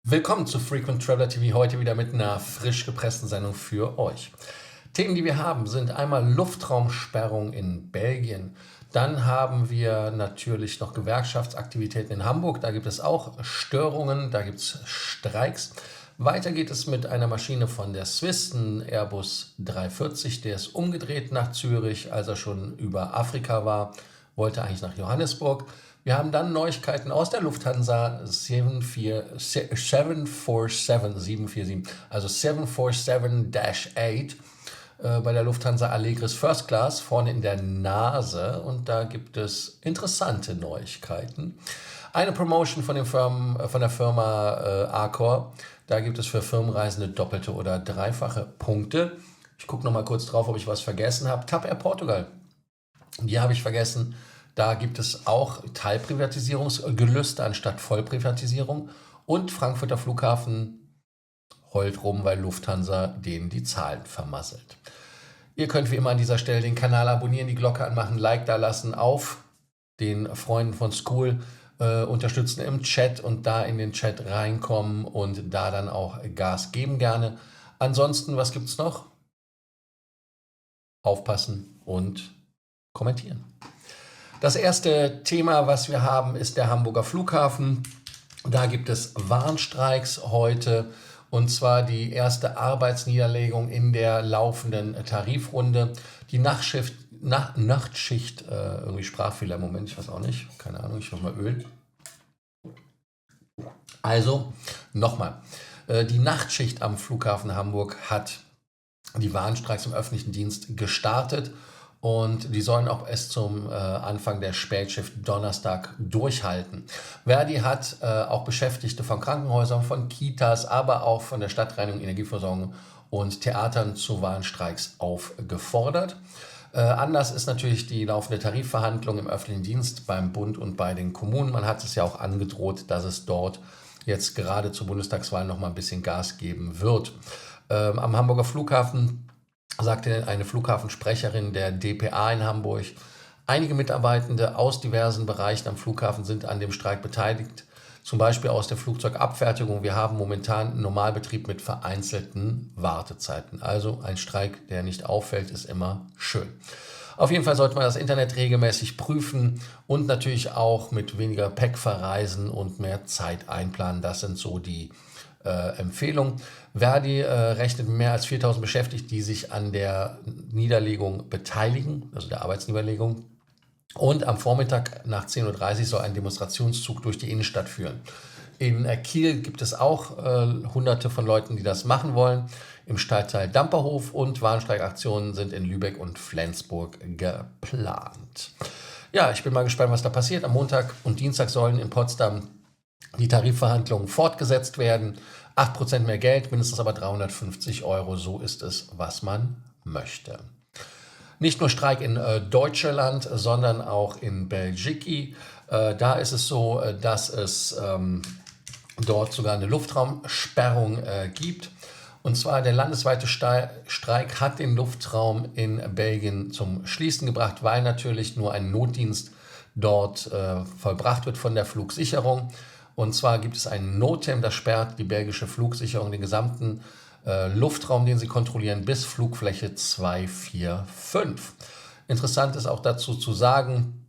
Willkommen zu Frequent Traveler TV, heute wieder mit einer frisch gepressten Sendung für euch. Themen, die wir haben, sind einmal Luftraumsperrung in Belgien. Dann haben wir natürlich noch Gewerkschaftsaktivitäten in Hamburg. Da gibt es auch Störungen, da gibt es Streiks. Weiter geht es mit einer Maschine von der Swiss, ein Airbus 340. Der ist umgedreht nach Zürich, als er schon über Afrika war, wollte eigentlich nach Johannesburg. Wir haben dann Neuigkeiten aus der Lufthansa 747, also 747-8 bei der Lufthansa Allegris First Class vorne in der Nase, und da gibt es interessante Neuigkeiten. Eine Promotion von der Firma Accor, da gibt es für Firmenreisende doppelte oder dreifache Punkte. Ich gucke noch mal kurz drauf, ob ich was vergessen habe. TAP Air Portugal, die habe ich vergessen. Da gibt es auch Teilprivatisierungsgelüste anstatt Vollprivatisierung. Und Frankfurter Flughafen heult rum, weil Lufthansa denen die Zahlen vermasselt. Ihr könnt wie immer an dieser Stelle den Kanal abonnieren, die Glocke anmachen, Like da lassen, auf den Freunden von School unterstützen im Chat und da in den Chat reinkommen und da dann auch Gas geben gerne. Ansonsten, was gibt es noch? Aufpassen und kommentieren. Das erste Thema, was wir haben, ist der Hamburger Flughafen. Da gibt es Warnstreiks heute, und zwar die erste Arbeitsniederlegung in der laufenden Tarifrunde. Die Nachtschicht, irgendwie Sprachfehler im Moment, ich weiß auch nicht, keine Ahnung, ich mach mal Öl. Also, nochmal, die Nachtschicht am Flughafen Hamburg hat die Warnstreiks im öffentlichen Dienst gestartet. Und die sollen auch erst zum Anfang der Spätschicht Donnerstag durchhalten. Verdi hat auch Beschäftigte von Krankenhäusern, von Kitas, aber auch von der Stadtreinigung, Energieversorgung und Theatern zu Warnstreiks aufgefordert. Anders ist natürlich die laufende Tarifverhandlung im öffentlichen Dienst beim Bund und bei den Kommunen. Man hat es ja auch angedroht, dass es dort jetzt gerade zur Bundestagswahl noch mal ein bisschen Gas geben wird. Am Hamburger Flughafen sagte eine Flughafensprecherin der dpa in Hamburg, einige Mitarbeitende aus diversen Bereichen am Flughafen sind an dem Streik beteiligt, zum Beispiel aus der Flugzeugabfertigung. Wir haben momentan einen Normalbetrieb mit vereinzelten Wartezeiten. Also ein Streik, der nicht auffällt, ist immer schön. Auf jeden Fall sollte man das Internet regelmäßig prüfen und natürlich auch mit weniger Gepäck verreisen und mehr Zeit einplanen. Das sind so die Empfehlung. Verdi rechnet mehr als 4.000 Beschäftigte, die sich an der Niederlegung beteiligen, also der Arbeitsniederlegung. Und am Vormittag nach 10:30 Uhr soll ein Demonstrationszug durch die Innenstadt führen. In Kiel gibt es auch hunderte von Leuten, die das machen wollen, im Stadtteil Damperhof, und Warnstreikaktionen sind in Lübeck und Flensburg geplant. Ja, ich bin mal gespannt, was da passiert. Am Montag und Dienstag sollen in Potsdam die Tarifverhandlungen fortgesetzt werden. 8% mehr Geld, mindestens aber 350 Euro. So ist es, was man möchte. Nicht nur Streik in Deutschland, sondern auch in Belgiki. Da ist es so, dass es dort sogar eine Luftraumsperrung gibt. Und zwar der landesweite Streik hat den Luftraum in Belgien zum Schließen gebracht, weil natürlich nur ein Notdienst dort vollbracht wird von der Flugsicherung. Und zwar gibt es einen NOTAM, das sperrt die belgische Flugsicherung den gesamten Luftraum, den sie kontrollieren, bis Flugfläche 245. Interessant ist auch dazu zu sagen,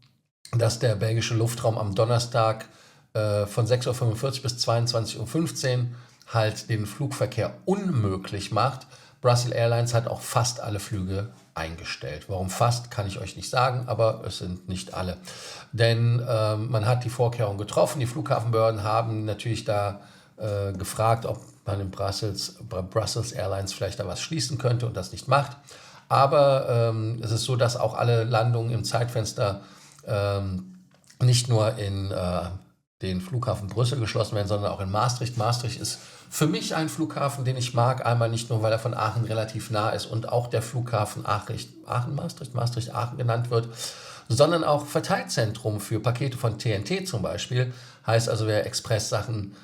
dass der belgische Luftraum am Donnerstag von 6:45 Uhr bis 22:15 Uhr halt den Flugverkehr unmöglich macht. Brussels Airlines hat auch fast alle Flüge eingestellt. Warum fast, kann ich euch nicht sagen, aber es sind nicht alle. Denn man hat die Vorkehrungen getroffen. Die Flughafenbehörden haben natürlich da gefragt, ob man in Brussels Airlines vielleicht da was schließen könnte und das nicht macht. Aber es ist so, dass auch alle Landungen im Zeitfenster nicht nur in den Flughafen Brüssel geschlossen werden, sondern auch in Maastricht. Maastricht ist für mich ein Flughafen, den ich mag. Einmal nicht nur, weil er von Aachen relativ nah ist und auch der Flughafen Maastricht-Aachen genannt wird, sondern auch Verteilzentrum für Pakete von TNT zum Beispiel. Heißt also, wer Express-Sachen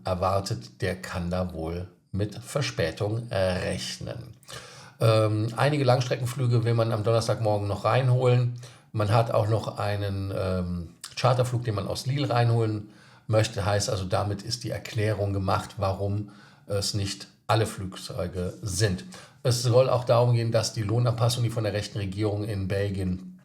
erwartet, der kann da wohl mit Verspätung rechnen. Einige Langstreckenflüge will man am Donnerstagmorgen noch reinholen. Man hat auch noch einen Charterflug, den man aus Lille reinholen möchte. Heißt also, damit ist die Erklärung gemacht, warum es nicht alle Flugzeuge sind. Es soll auch darum gehen, dass die Lohnanpassungen, die von der rechten Regierung in Belgien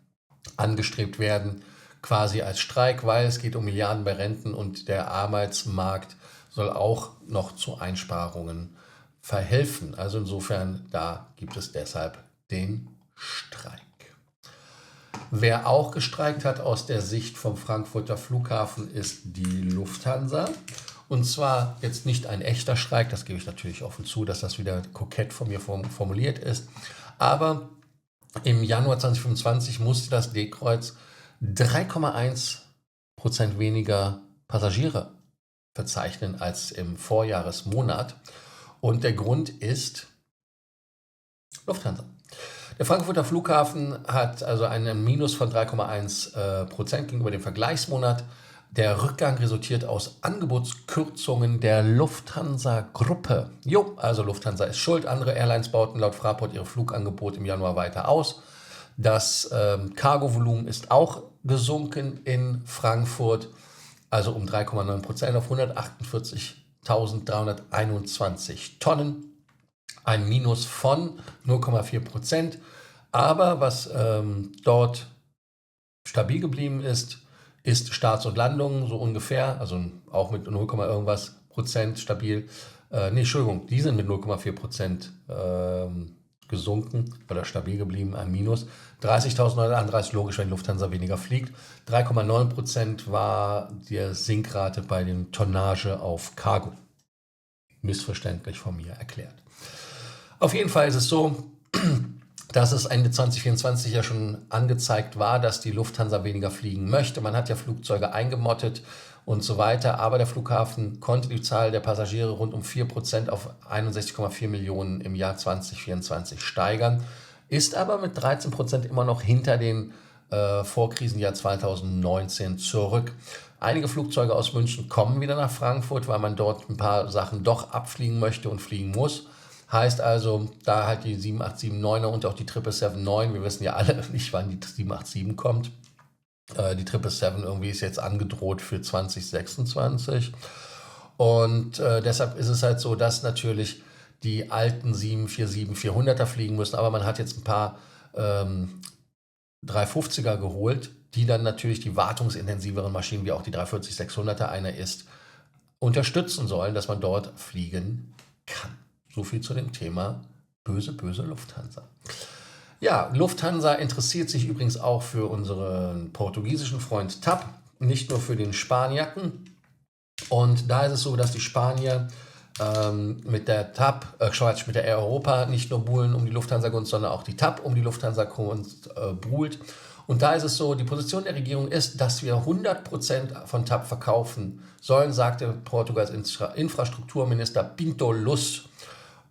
angestrebt werden, quasi als Streik, weil es geht um Milliarden bei Renten und der Arbeitsmarkt soll auch noch zu Einsparungen verhelfen. Also insofern, da gibt es deshalb den Streik. Wer auch gestreikt hat aus der Sicht vom Frankfurter Flughafen ist die Lufthansa. Und zwar jetzt nicht ein echter Streik, das gebe ich natürlich offen zu, dass das wieder kokett von mir formuliert ist. Aber im Januar 2025 musste das D-Kreuz 3,1% weniger Passagiere verzeichnen als im Vorjahresmonat. Und der Grund ist Lufthansa. Der Frankfurter Flughafen hat also einen Minus von 3,1% gegenüber dem Vergleichsmonat. Der Rückgang resultiert aus Angebotskürzungen der Lufthansa-Gruppe. Also Lufthansa ist schuld. Andere Airlines bauten laut Fraport ihre Flugangebot im Januar weiter aus. Das Cargo-Volumen ist auch gesunken in Frankfurt, also um 3,9% auf 148.321 Tonnen. Ein Minus von 0,4%. Aber was dort stabil geblieben ist Starts und Landungen, so ungefähr, also auch mit 0, irgendwas Prozent stabil. Die sind mit 0,4% gesunken oder stabil geblieben, ein Minus. 30.931, logisch, wenn Lufthansa weniger fliegt. 3,9% war die Sinkrate bei den Tonnage auf Cargo. Missverständlich von mir erklärt. Auf jeden Fall ist es so, dass es Ende 2024 ja schon angezeigt war, dass die Lufthansa weniger fliegen möchte. Man hat ja Flugzeuge eingemottet und so weiter, aber der Flughafen konnte die Zahl der Passagiere rund um 4% auf 61,4 Millionen im Jahr 2024 steigern, ist aber mit 13% immer noch hinter dem Vorkrisenjahr 2019 zurück. Einige Flugzeuge aus München kommen wieder nach Frankfurt, weil man dort ein paar Sachen doch abfliegen möchte und fliegen muss. Heißt also, da halt die 7879er und auch die 777-9, wir wissen ja alle nicht, wann die 787 kommt. Die 777 irgendwie ist jetzt angedroht für 2026. Und deshalb ist es halt so, dass natürlich die alten 747-400er fliegen müssen. Aber man hat jetzt ein paar 350er geholt, die dann natürlich die wartungsintensiveren Maschinen, wie auch die 340-600er einer ist, unterstützen sollen, dass man dort fliegen kann. So viel zu dem Thema böse, böse Lufthansa. Ja, Lufthansa interessiert sich übrigens auch für unseren portugiesischen Freund TAP, nicht nur für den Spanjacken. Und da ist es so, dass die Spanier mit der mit der Air Europa nicht nur buhlen um die Lufthansa-Gunst, sondern auch die TAP um die Lufthansa-Gunst buhlt. Und da ist es so, die Position der Regierung ist, dass wir 100% von TAP verkaufen sollen, sagte Portugals Infrastrukturminister Pinto Luz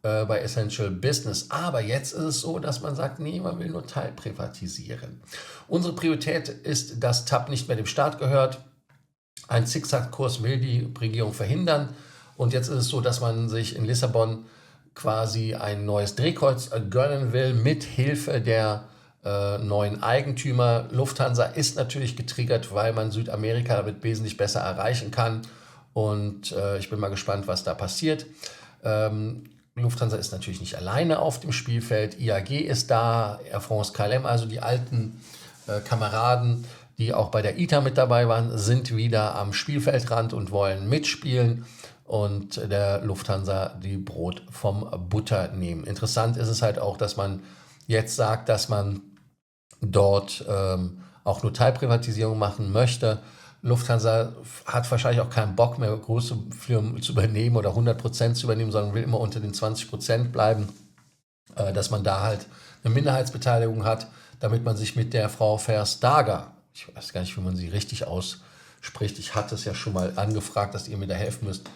bei Essential Business. Aber jetzt ist es so, dass man sagt, nee, man will nur teilprivatisieren. Unsere Priorität ist, dass TAP nicht mehr dem Staat gehört. Ein Zickzackkurs will die Regierung verhindern. Und jetzt ist es so, dass man sich in Lissabon quasi ein neues Drehkreuz gönnen will, mit Hilfe der neuen Eigentümer. Lufthansa ist natürlich getriggert, weil man Südamerika damit wesentlich besser erreichen kann. Und ich bin mal gespannt, was da passiert. Lufthansa ist natürlich nicht alleine auf dem Spielfeld. IAG ist da, Air France KLM, also die alten Kameraden, die auch bei der ITA mit dabei waren, sind wieder am Spielfeldrand und wollen mitspielen und der Lufthansa die Brot vom Butter nehmen. Interessant ist es halt auch, dass man jetzt sagt, dass man dort auch nur Teilprivatisierung machen möchte. Lufthansa hat wahrscheinlich auch keinen Bock mehr, große Firmen zu übernehmen oder 100% zu übernehmen, sondern will immer unter den 20% bleiben, dass man da halt eine Minderheitsbeteiligung hat, damit man sich mit der Frau Verstager, ich weiß gar nicht, wie man sie richtig ausspricht, ich hatte es ja schon mal angefragt, dass ihr mir da helfen müsst,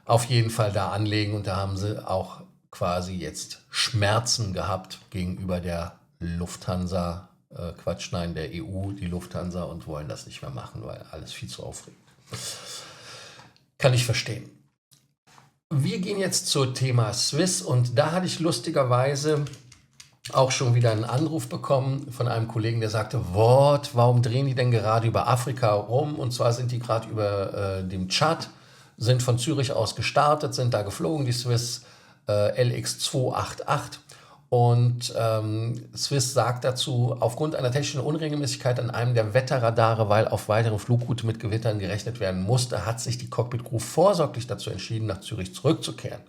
auf jeden Fall da anlegen. Und da haben sie auch quasi jetzt Schmerzen gehabt gegenüber der Lufthansa, der EU, die Lufthansa, und wollen das nicht mehr machen, weil alles viel zu aufregend. Kann ich verstehen. Wir gehen jetzt zum Thema Swiss und da hatte ich lustigerweise auch schon wieder einen Anruf bekommen von einem Kollegen, der sagte, warum drehen die denn gerade über Afrika rum? Und zwar sind die gerade über dem Tschad, sind von Zürich aus gestartet, sind da geflogen, die Swiss LX288. Und Swiss sagt dazu, aufgrund einer technischen Unregelmäßigkeit an einem der Wetterradare, weil auf weitere Flugroute mit Gewittern gerechnet werden musste, hat sich die Cockpit-Crew vorsorglich dazu entschieden, nach Zürich zurückzukehren.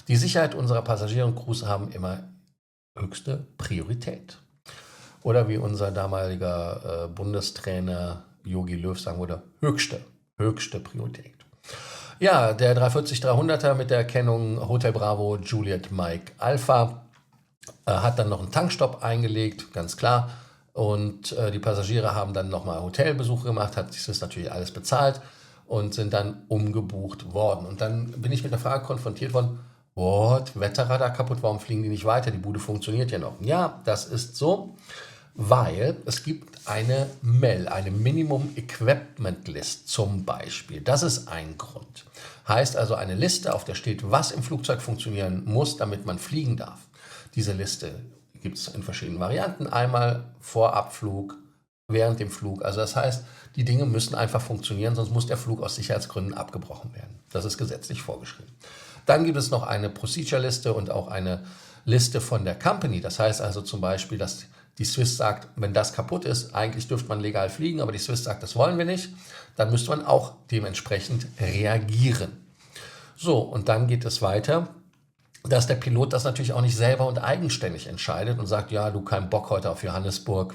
Die Sicherheit unserer Passagiere und Crews haben immer höchste Priorität. Oder wie unser damaliger Bundestrainer Jogi Löw sagen würde, höchste Priorität. Ja, der 340-300er mit der Kennung Hotel Bravo Juliet Mike Alpha hat dann noch einen Tankstopp eingelegt, ganz klar. Und die Passagiere haben dann nochmal Hotelbesuche gemacht, hat sich das natürlich alles bezahlt und sind dann umgebucht worden. Und dann bin ich mit der Frage konfrontiert worden, Wetterradar kaputt, warum fliegen die nicht weiter? Die Bude funktioniert ja noch. Ja, das ist so, weil es gibt eine MEL, eine Minimum Equipment List zum Beispiel. Das ist ein Grund. Heißt also eine Liste, auf der steht, was im Flugzeug funktionieren muss, damit man fliegen darf. Diese Liste gibt es in verschiedenen Varianten. Einmal vor Abflug, während dem Flug. Also das heißt, die Dinge müssen einfach funktionieren, sonst muss der Flug aus Sicherheitsgründen abgebrochen werden. Das ist gesetzlich vorgeschrieben. Dann gibt es noch eine Procedure-Liste und auch eine Liste von der Company. Das heißt also zum Beispiel, dass die Swiss sagt, wenn das kaputt ist, eigentlich dürfte man legal fliegen, aber die Swiss sagt, das wollen wir nicht, dann müsste man auch dementsprechend reagieren. So, und dann geht es weiter, dass der Pilot das natürlich auch nicht selber und eigenständig entscheidet und sagt, ja, du, kein Bock heute auf Johannesburg,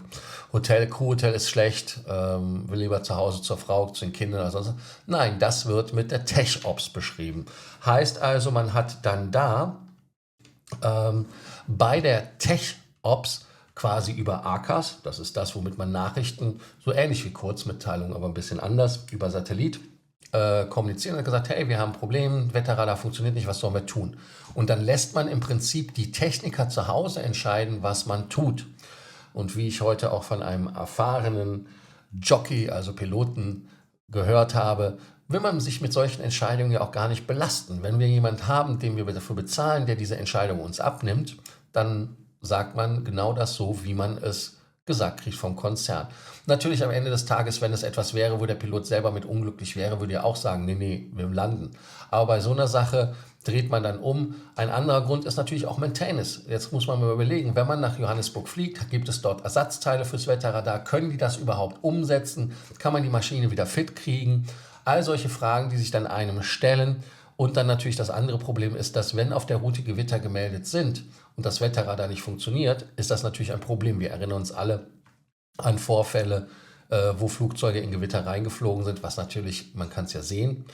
Crewhotel ist schlecht, will lieber zu Hause zur Frau, zu den Kindern oder sonst. Nein, das wird mit der Tech-Ops beschrieben. Heißt also, man hat dann da bei der Tech-Ops quasi über ACAS, das ist das, womit man Nachrichten, so ähnlich wie Kurzmitteilungen, aber ein bisschen anders, über Satellit kommunizieren und hat gesagt, hey, wir haben ein Problem, Wetterradar funktioniert nicht, was sollen wir tun? Und dann lässt man im Prinzip die Techniker zu Hause entscheiden, was man tut. Und wie ich heute auch von einem erfahrenen Jockey, also Piloten, gehört habe, will man sich mit solchen Entscheidungen ja auch gar nicht belasten. Wenn wir jemanden haben, den wir dafür bezahlen, der diese Entscheidung uns abnimmt, dann sagt man genau das so, wie man es gesagt kriegt vom Konzern. Natürlich am Ende des Tages, wenn es etwas wäre, wo der Pilot selber mit unglücklich wäre, würde er auch sagen, nee, wir landen. Aber bei so einer Sache dreht man dann um. Ein anderer Grund ist natürlich auch Maintenance. Jetzt muss man mal überlegen, wenn man nach Johannesburg fliegt, gibt es dort Ersatzteile fürs Wetterradar? Können die das überhaupt umsetzen? Kann man die Maschine wieder fit kriegen? All solche Fragen, die sich dann einem stellen. Und dann natürlich das andere Problem ist, dass wenn auf der Route Gewitter gemeldet sind und das Wetterradar nicht funktioniert, ist das natürlich ein Problem. Wir erinnern uns alle an Vorfälle, wo Flugzeuge in Gewitter reingeflogen sind, was natürlich, man kann es ja sehen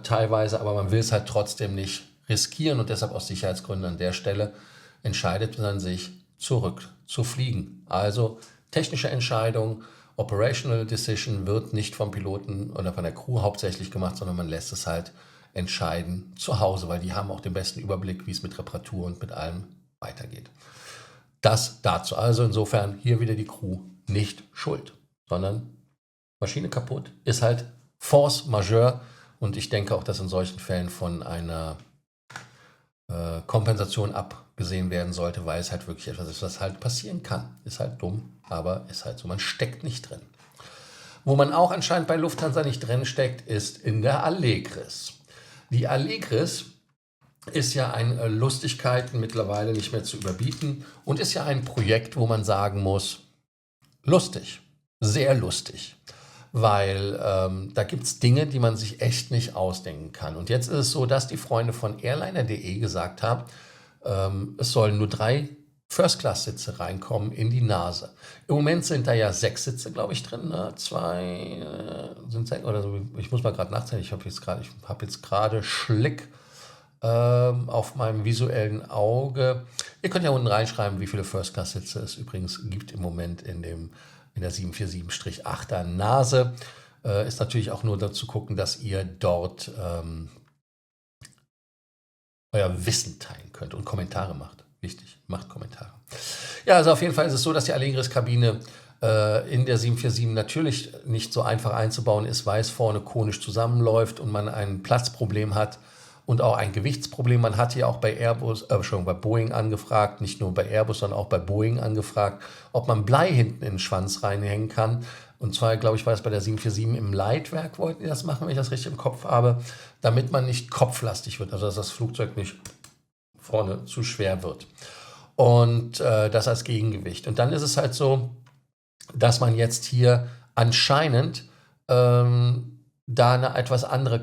teilweise, aber man will es halt trotzdem nicht riskieren und deshalb aus Sicherheitsgründen an der Stelle entscheidet man sich, zurück zu fliegen. Also technische Entscheidung, Operational Decision wird nicht vom Piloten oder von der Crew hauptsächlich gemacht, sondern man lässt es halt entscheiden zu Hause, weil die haben auch den besten Überblick, wie es mit Reparatur und mit allem weitergeht. Das dazu. Also insofern hier wieder die Crew nicht schuld, sondern Maschine kaputt ist halt Force Majeure und ich denke auch, dass in solchen Fällen von einer Kompensation abgesehen werden sollte, weil es halt wirklich etwas ist, was halt passieren kann. Ist halt dumm, aber ist halt so, man steckt nicht drin. Wo man auch anscheinend bei Lufthansa nicht drin steckt, ist in der Allegris. Die Allegris ist ja ein Lustigkeiten mittlerweile nicht mehr zu überbieten und ist ja ein Projekt, wo man sagen muss, lustig, sehr lustig, weil da gibt es Dinge, die man sich echt nicht ausdenken kann. Und jetzt ist es so, dass die Freunde von Airliner.de gesagt haben, es sollen nur 3 First-Class-Sitze reinkommen in die Nase. Im Moment sind da ja 6 Sitze, glaube ich, drin. Ne? 2 sind 6 oder so. Ich muss mal gerade nachzählen. Ich habe jetzt gerade Schlick auf meinem visuellen Auge. Ihr könnt ja unten reinschreiben, wie viele First-Class-Sitze es übrigens gibt im Moment in der 747-8er Nase. Ist natürlich auch nur dazu gucken, dass ihr dort euer Wissen teilen könnt und Kommentare macht. Wichtig, macht Kommentare. Ja, also auf jeden Fall ist es so, dass die Allegris-Kabine in der 747 natürlich nicht so einfach einzubauen ist, weil es vorne konisch zusammenläuft und man ein Platzproblem hat. und auch ein Gewichtsproblem. Man hat hier auch bei bei Boeing angefragt, nicht nur bei Airbus, sondern auch bei Boeing angefragt, ob man Blei hinten in den Schwanz reinhängen kann. Und zwar, glaube ich, war das bei der 747 im Leitwerk, wollten die das machen, wenn ich das richtig im Kopf habe, damit man nicht kopflastig wird, also dass das Flugzeug nicht vorne zu schwer wird. Und das als Gegengewicht. Und dann ist es halt so, dass man jetzt hier anscheinend da eine etwas andere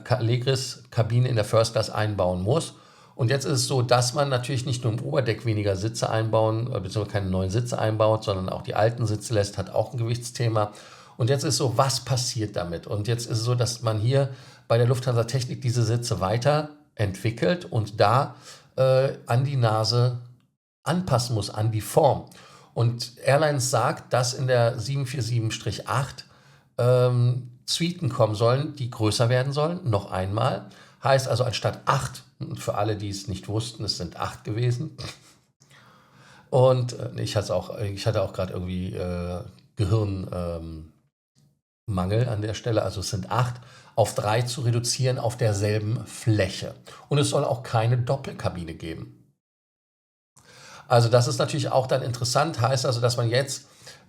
Allegris-Kabine in der First Class einbauen muss. Und jetzt ist es so, dass man natürlich nicht nur im Oberdeck weniger Sitze einbauen, beziehungsweise keine neuen Sitze einbaut, sondern auch die alten Sitze lässt, hat auch ein Gewichtsthema. Und jetzt ist so, was passiert damit? Und jetzt ist es so, dass man hier bei der Lufthansa Technik diese Sitze weiterentwickelt und da an die Nase anpassen muss, an die Form. Und Airlines sagt, dass in der 747-8 Suiten kommen sollen, die größer werden sollen, noch einmal. Heißt also anstatt 8, für alle, die es nicht wussten, es sind 8 gewesen. Und ich hatte auch gerade irgendwie Gehirnmangel an der Stelle, also es sind 8, auf 3 zu reduzieren auf derselben Fläche. Und es soll auch keine Doppelkabine geben. Also das ist natürlich auch dann interessant, heißt also, dass man jetzt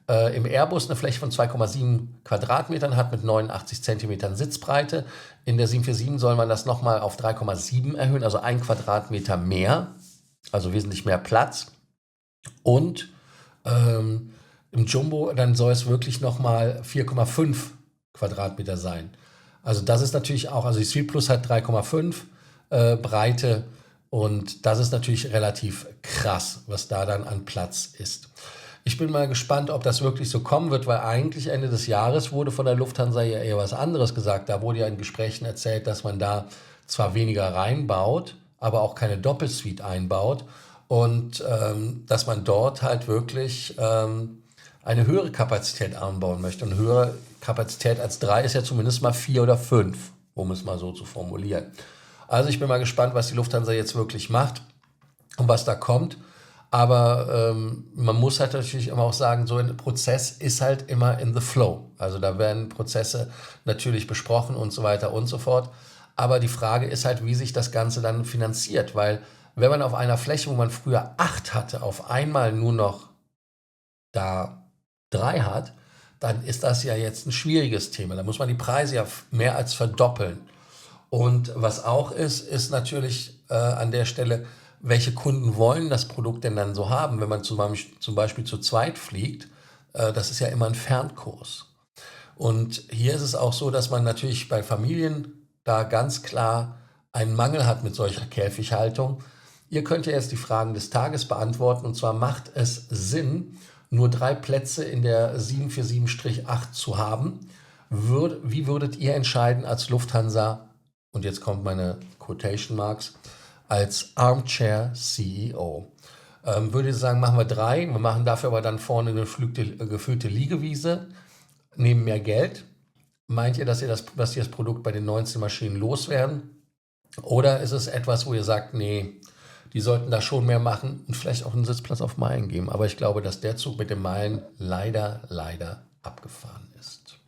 im Airbus eine Fläche von 2,7 Quadratmetern hat mit 89 Zentimetern Sitzbreite. In der 747 soll man das nochmal auf 3,7 erhöhen, also 1 Quadratmeter mehr, also wesentlich mehr Platz. Und im Jumbo dann soll es wirklich nochmal 4,5 Quadratmeter sein. Also das ist natürlich auch, also die Suite Plus hat 3,5 Breite. Und das ist natürlich relativ krass, was da dann an Platz ist. Ich bin mal gespannt, ob das wirklich so kommen wird, weil eigentlich Ende des Jahres wurde von der Lufthansa ja eher was anderes gesagt. Da wurde ja in Gesprächen erzählt, dass man da zwar weniger reinbaut, aber auch keine Doppelsuite einbaut und dass man dort halt wirklich eine höhere Kapazität anbauen möchte. Und höhere Kapazität als 3 ist ja zumindest mal 4 oder 5, um es mal so zu formulieren. Also ich bin mal gespannt, was die Lufthansa jetzt wirklich macht und was da kommt. Aber man muss halt natürlich immer auch sagen, so ein Prozess ist halt immer in the flow. Also da werden Prozesse natürlich besprochen und so weiter und so fort. Aber die Frage ist halt, wie sich das Ganze dann finanziert. Weil wenn man auf einer Fläche, wo man früher 8 hatte, auf einmal nur noch da 3 hat, dann ist das ja jetzt ein schwieriges Thema. Da muss man die Preise ja mehr als verdoppeln. Und was auch ist natürlich an der Stelle, welche Kunden wollen das Produkt denn dann so haben, wenn man zum Beispiel zu zweit fliegt. Das ist ja immer ein Fernkurs. Und hier ist es auch so, dass man natürlich bei Familien da ganz klar einen Mangel hat mit solcher Käfighaltung. Ihr könnt ja jetzt die Fragen des Tages beantworten. Und zwar macht es Sinn, nur 3 Plätze in der 747-8 zu haben. Wie würdet ihr entscheiden als Lufthansa? Und jetzt kommt meine Quotation Marks, als Armchair CEO. Würde ich sagen, machen wir 3, wir machen dafür aber dann vorne eine gefüllte Liegewiese, nehmen mehr Geld. Meint ihr, dass ihr das Produkt bei den 19 Maschinen loswerden? Oder ist es etwas, wo ihr sagt, nee, die sollten da schon mehr machen und vielleicht auch einen Sitzplatz auf Meilen geben? Aber ich glaube, dass der Zug mit den Meilen leider abgefahren ist.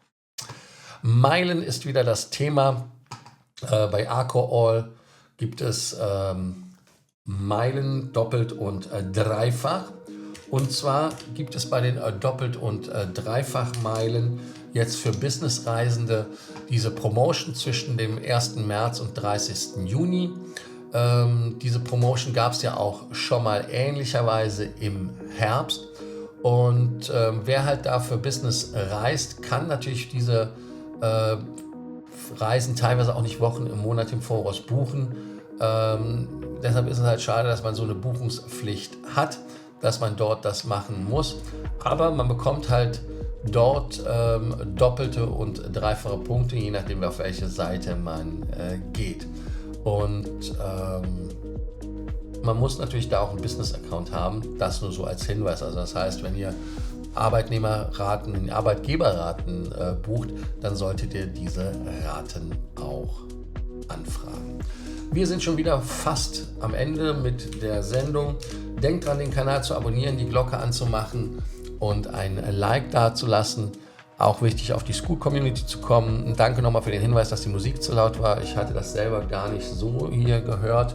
Meilen ist wieder das Thema. Bei Accor gibt es Meilen doppelt und dreifach. Und zwar gibt es bei den doppelt und dreifach Meilen jetzt für Businessreisende diese Promotion zwischen dem 1. März und 30. Juni. Diese Promotion gab es ja auch schon mal ähnlicherweise im Herbst. Und wer halt da für Business reist, kann natürlich diese Reisen teilweise auch nicht Wochen im Monat im Voraus buchen. Deshalb ist es halt schade, dass man so eine Buchungspflicht hat, dass man dort das machen muss. Aber man bekommt halt dort doppelte und dreifache Punkte, je nachdem auf welche Seite man geht. Und man muss natürlich da auch einen Business-Account haben, das nur so als Hinweis. Also das heißt, wenn ihr Arbeitnehmerraten, Arbeitgeberraten bucht, dann solltet ihr diese Raten auch anfragen. Wir sind schon wieder fast am Ende mit der Sendung. Denkt dran, den Kanal zu abonnieren, die Glocke anzumachen und ein Like dazulassen. Auch wichtig, auf die Scoot-Community zu kommen. Danke nochmal für den Hinweis, dass die Musik zu laut war. Ich hatte das selber gar nicht so hier gehört.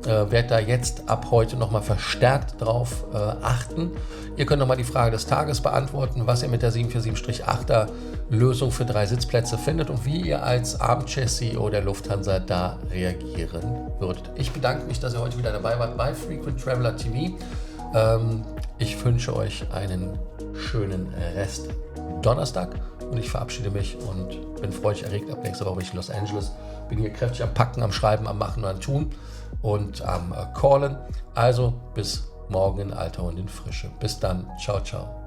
Werde da jetzt ab heute nochmal verstärkt drauf achten. Ihr könnt nochmal die Frage des Tages beantworten, was ihr mit der 747-8er Lösung für 3 Sitzplätze findet und wie ihr als Armchair-CEO der Lufthansa da reagieren würdet. Ich bedanke mich, dass ihr heute wieder dabei wart bei Frequent Traveler TV. Ich wünsche euch einen schönen Rest Donnerstag und ich verabschiede mich und bin freudig erregt. Ab nächster Woche bin ich in Los Angeles. Bin hier kräftig am Packen, am Schreiben, am Machen und am Tun und am Callen. Also bis morgen in Alter und in Frische. Bis dann. Ciao, ciao.